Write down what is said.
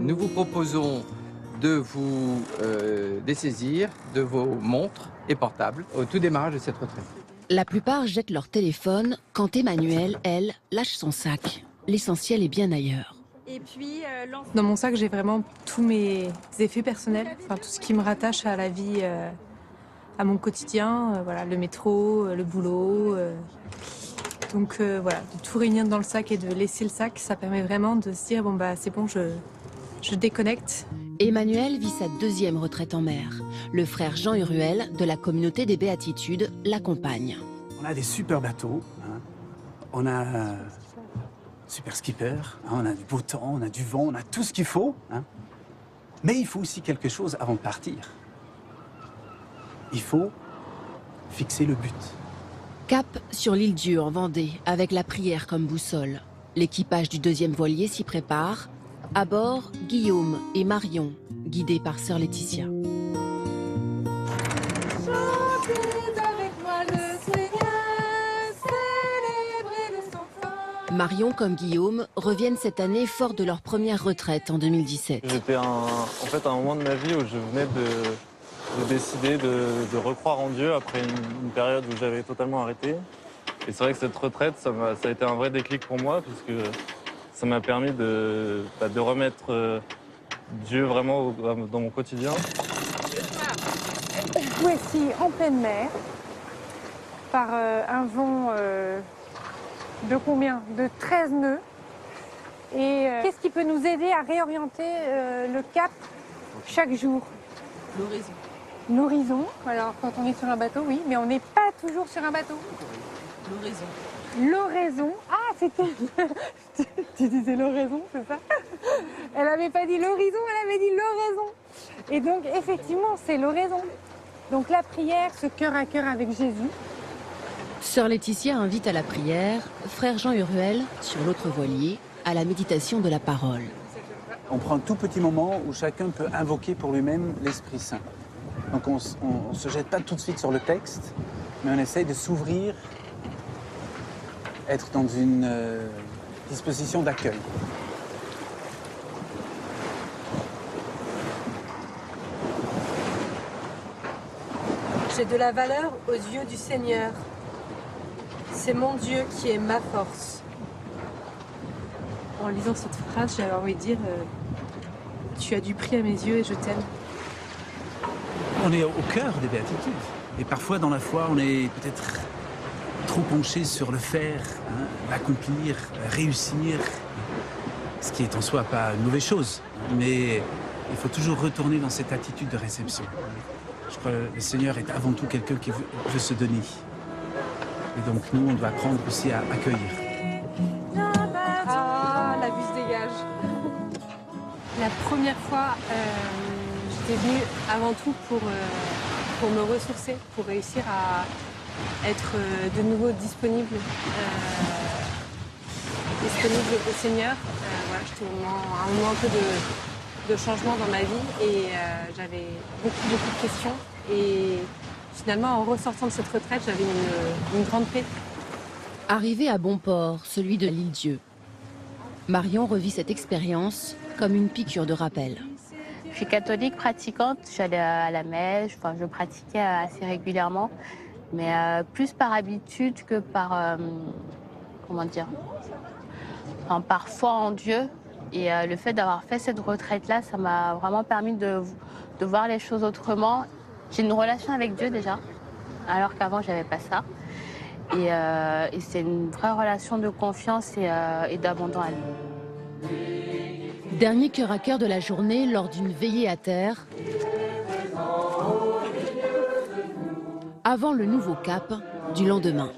Nous vous proposons de vous dessaisir de vos montres et portables au tout démarrage de cette retraite. La plupart jettent leur téléphone quand Emmanuelle, elle, lâche son sac. L'essentiel est bien ailleurs. Et puis, dans mon sac, j'ai vraiment tous mes effets personnels, enfin, tout ce qui me rattache à la vie, à mon quotidien, voilà, le métro, le boulot. Donc voilà, de tout réunir dans le sac et de laisser le sac, ça permet vraiment de se dire, bon bah c'est bon, je déconnecte. Emmanuelle vit sa deuxième retraite en mer. Le frère Jean Uruel, de la communauté des Béatitudes, l'accompagne. On a des super bateaux, hein. On a un super skipper, hein. On a du beau temps, on a du vent, on a tout ce qu'il faut, hein. Mais il faut aussi quelque chose avant de partir. Il faut fixer le but. Cap sur l'île Dieu en Vendée, avec la prière comme boussole. L'équipage du deuxième voilier s'y prépare. À bord, Guillaume et Marion, guidés par sœur Laetitia. Marion comme Guillaume reviennent cette année forts de leur première retraite en 2017. J'étais en fait à un moment de ma vie où je venais de décider de recroire en Dieu après une période où j'avais totalement arrêté. Et c'est vrai que cette retraite, ça a été un vrai déclic pour moi puisque ça m'a permis de remettre Dieu vraiment dans mon quotidien. Voici en pleine mer, par un vent de combien? De 13 nœuds. Et qu'est-ce qui peut nous aider à réorienter le cap chaque jour? L'horizon. L'horizon. Alors quand on est sur un bateau, oui, mais on n'est pas toujours sur un bateau. L'horizon. L'oraison. Ah, c'était... tu disais l'oraison, c'est ça? Elle n'avait pas dit l'horizon, elle avait dit l'oraison. Et donc, effectivement, c'est l'oraison. Donc la prière, ce cœur à cœur avec Jésus. Sœur Laetitia invite à la prière, frère Jean Uruel, sur l'autre voilier, à la méditation de la parole. On prend un tout petit moment où chacun peut invoquer pour lui-même l'Esprit Saint. Donc on ne se jette pas tout de suite sur le texte, mais on essaye de s'ouvrir, être dans une disposition d'accueil. J'ai de la valeur aux yeux du Seigneur. C'est mon Dieu qui est ma force. En lisant cette phrase, j'avais envie de dire tu as du prix à mes yeux et je t'aime. On est au cœur des béatitudes. Et parfois, dans la foi, on est peut-être trop penché sur le faire, hein, l'accomplir, réussir, ce qui est en soi pas une mauvaise chose. Mais il faut toujours retourner dans cette attitude de réception. Je crois que le Seigneur est avant tout quelqu'un qui veut se donner. Et donc nous, on doit apprendre aussi à accueillir. Ah, la vue se dégage. La première fois, j'étais venue avant tout pour me ressourcer, pour réussir à être de nouveau disponible au Seigneur. Voilà, j'étais à un moment un peu de changement dans ma vie et j'avais beaucoup de questions. Et finalement, en ressortant de cette retraite, j'avais une grande paix. Arrivé à bon port, celui de l'île Dieu. Marion revit cette expérience comme une piqûre de rappel. Je suis catholique pratiquante, j'allais à la messe, enfin, je pratiquais assez régulièrement, mais plus par habitude que par, comment dire, enfin, par foi en Dieu. Et le fait d'avoir fait cette retraite-là, ça m'a vraiment permis de voir les choses autrement. J'ai une relation avec Dieu déjà, alors qu'avant, j'avais pas ça. Et c'est une vraie relation de confiance et d'abandon à lui. Dernier cœur à cœur de la journée lors d'une veillée à terre, avant le nouveau cap du lendemain.